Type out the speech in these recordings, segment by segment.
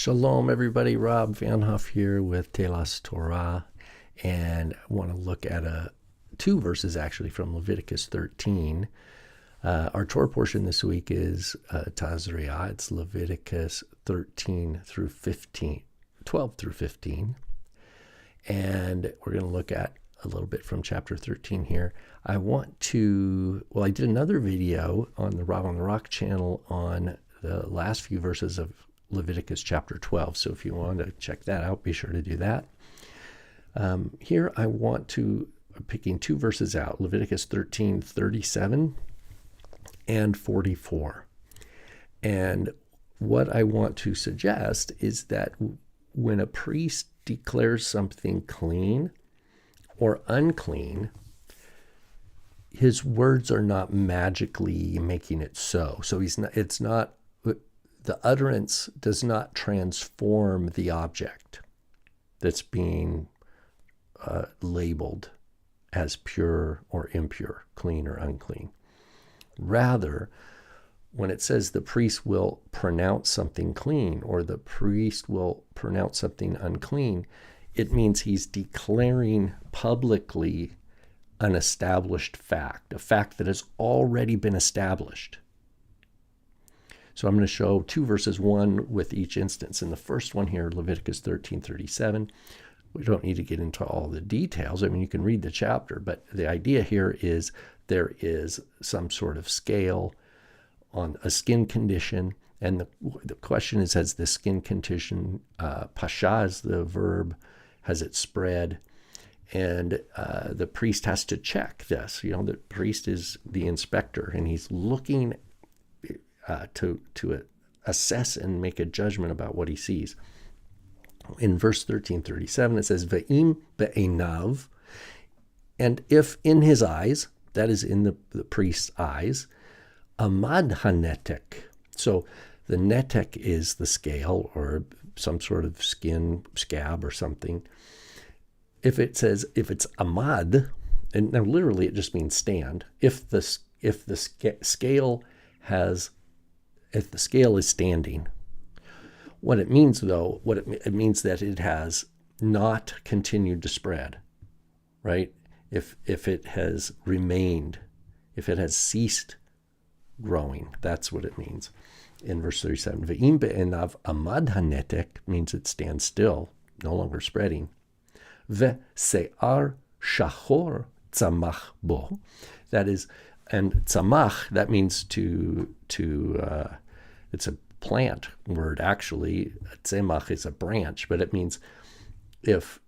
Shalom, everybody. Rob Van Huff here with TelosTorah, and I want to look at two verses actually from Leviticus 13. Our Torah portion this week is Tazri'a. It's Leviticus 13 through 15, 12 through 15, and we're going to look at a little bit from chapter 13 here. I did another video on the Rob on the Rock channel on the last few verses of Leviticus chapter 12. So if you want to check that out, be sure to do that. Here I'm picking two verses out, Leviticus 13:37 and 44. And what I want to suggest is that when a priest declares something clean or unclean, his words are not magically making it so. So the utterance does not transform the object that's being labeled as pure or impure, clean or unclean. Rather, when it says the priest will pronounce something clean or the priest will pronounce something unclean, it means he's declaring publicly an established fact, a fact that has already been established. So I'm going to show two verses, one with each instance. In the first one here, Leviticus 13:37, we don't need to get into all the details. I mean, you can read the chapter, but the idea here is there is some sort of scale on a skin condition, and the question is, has the skin condition, pasha is the verb, has it spread? And the priest has to check this. You know, the priest is the inspector, and he's looking to assess and make a judgment about what he sees. In verse 13:37, it says, Ve'im be'enav, and if in his eyes, that is in the priest's eyes, amad hanetek. So the netek is the scale or some sort of skin scab or something. If it's amad, and now literally it just means stand. If the scale is standing, what it means though, it means that it has not continued to spread, right? If it has remained, if it has ceased growing, that's what it means. In verse 37, Ve'im be'enav amad hanetek means it stands still, no longer spreading. Ve'se'ar shachor tzamach bo, that is, and tzamach, that means to it's a plant word actually. Tzemach is a branch, but it means if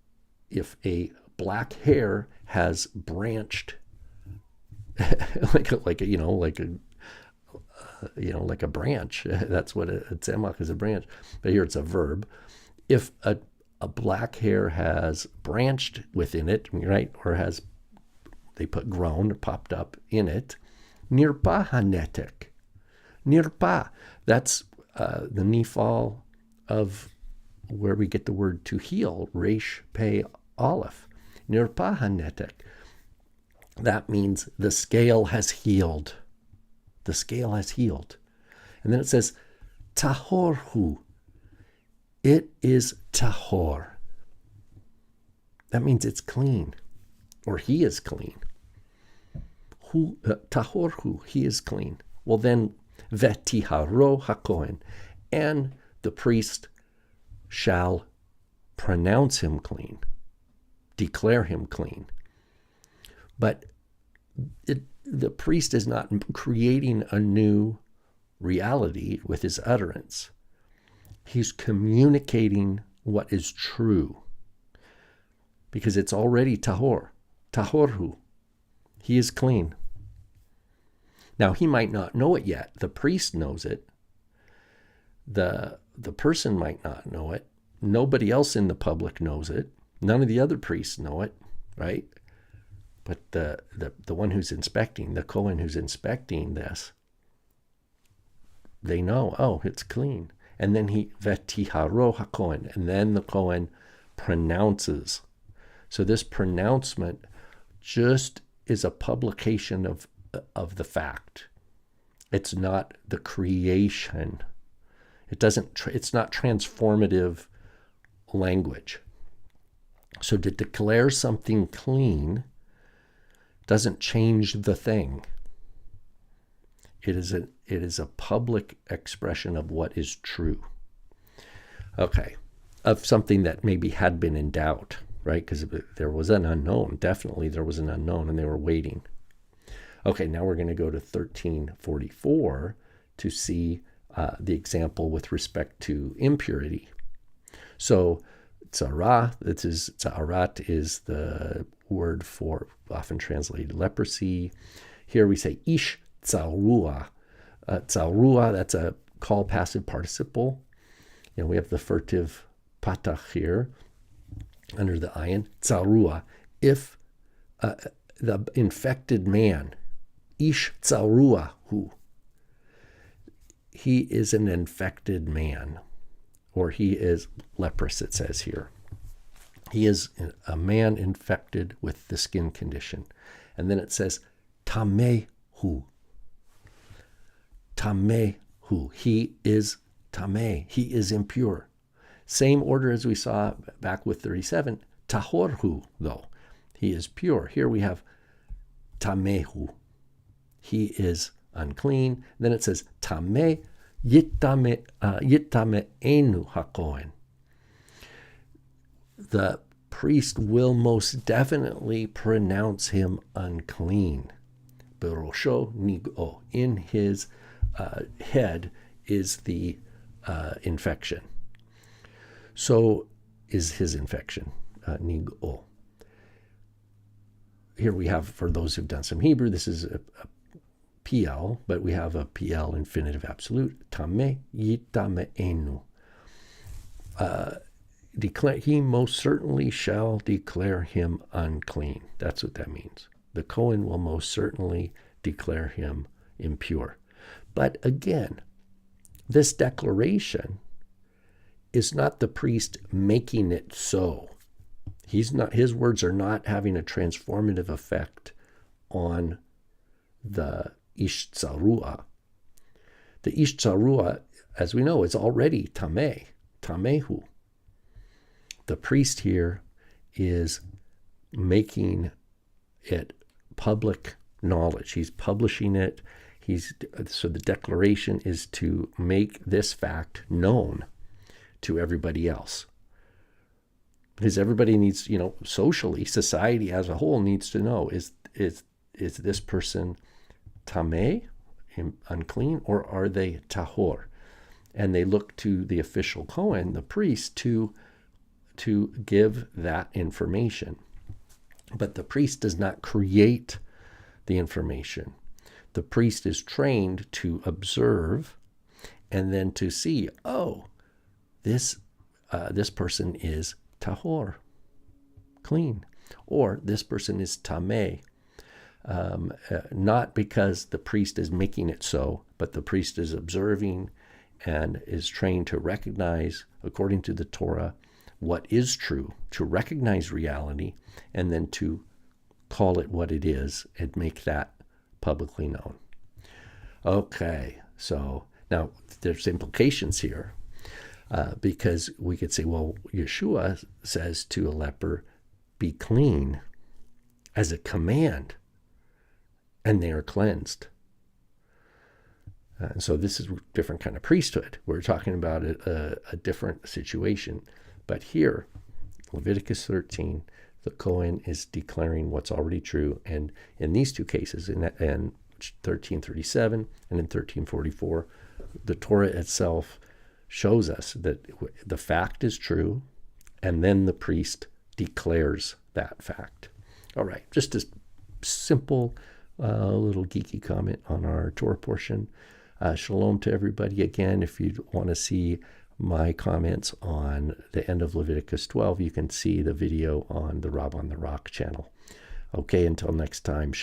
a black hair has branched like a branch. That's what a tzemach is, a branch. But here it's a verb. If a black hair has branched within it, right, or they put grown or popped up in it, nirpa hanetek. Nirpa, that's the nifal of where we get the word to heal, resh, pei, aleph. Nirpa hanetek. That means the scale has healed. The scale has healed. And then it says, tahorhu. It is tahor. That means it's clean, or he is clean. Tahorhu, he is clean. Well then, vetiharo hakohen, and the priest shall pronounce him clean, declare him clean. But the priest is not creating a new reality with his utterance. He's communicating what is true, because it's already tahor, tahorhu. He is clean. Now, he might not know it yet. The priest knows it. The person might not know it. Nobody else in the public knows it. None of the other priests know it, right? But the one who's inspecting, the Kohen who's inspecting this, they know, oh, it's clean. And then vetiharo hakohen, and then the Kohen pronounces. So this pronouncement just is a publication of the fact. It's not the creation. It's not transformative language. So to declare something clean doesn't change the thing. It is a public expression of what is true. Okay, of something that maybe had been in doubt, right? Because there was an unknown. Definitely there was an unknown, and they were waiting. Okay, now we're going to go to 1344 to see the example with respect to impurity. So tza'arat is the word for often translated leprosy. Here we say ish tza'ruah. Tza'ruah, that's a call passive participle. We have the furtive patach here under the ayin. Tza'ruah. If the infected man, ish tza'ruah hu, he is an infected man, or he is leprous, it says here. He is a man infected with the skin condition. And then it says, tamehu. Tamehu. He is tameh. He is impure. Same order as we saw back with 37. Tahorhu, though. He is pure. Here we have tamehu. He is unclean. Then it says, tameh yitame enu hakohen. The priest will most definitely pronounce him unclean. Berosho nigo. In his head is the infection. So is his infection, nigo. Here we have, for those who've done some Hebrew, this is a PL, but we have a PL infinitive absolute. Tameh yitame enu. He most certainly shall declare him unclean. That's what that means. The Kohen will most certainly declare him impure. But again, this declaration is not the priest making it so. His words are not having a transformative effect on the ish tza'ruah. The ish tza'ruah, as we know, is already tameh, tamehu. The priest here is making it public knowledge. He's publishing it. So the declaration is to make this fact known to everybody else. Because everybody needs, socially, society as a whole needs to know, is this person tameh, unclean, or are they tahor? And they look to the official Kohen, the priest, to give that information. But the priest does not create the information. The priest is trained to observe and then to see, this person is tahor, clean, or this person is tameh. Not because the priest is making it so, but the priest is observing and is trained to recognize, according to the Torah, what is true, to recognize reality, and then to call it what it is and make that publicly known. Okay, so now there's implications here, because we could say, well, Yeshua says to a leper, be clean, as a command, and they are cleansed. So this is a different kind of priesthood. We're talking about a different situation. But here, Leviticus 13, the Kohen is declaring what's already true. And in these two cases, in 1337 and in 1344, the Torah itself shows us that the fact is true, and then the priest declares that fact. All right, just a simple little geeky comment on our Torah portion. Shalom to everybody. Again, if you want to see my comments on the end of Leviticus 12, you can see the video on the Rob on the Rock channel. Okay, until next time.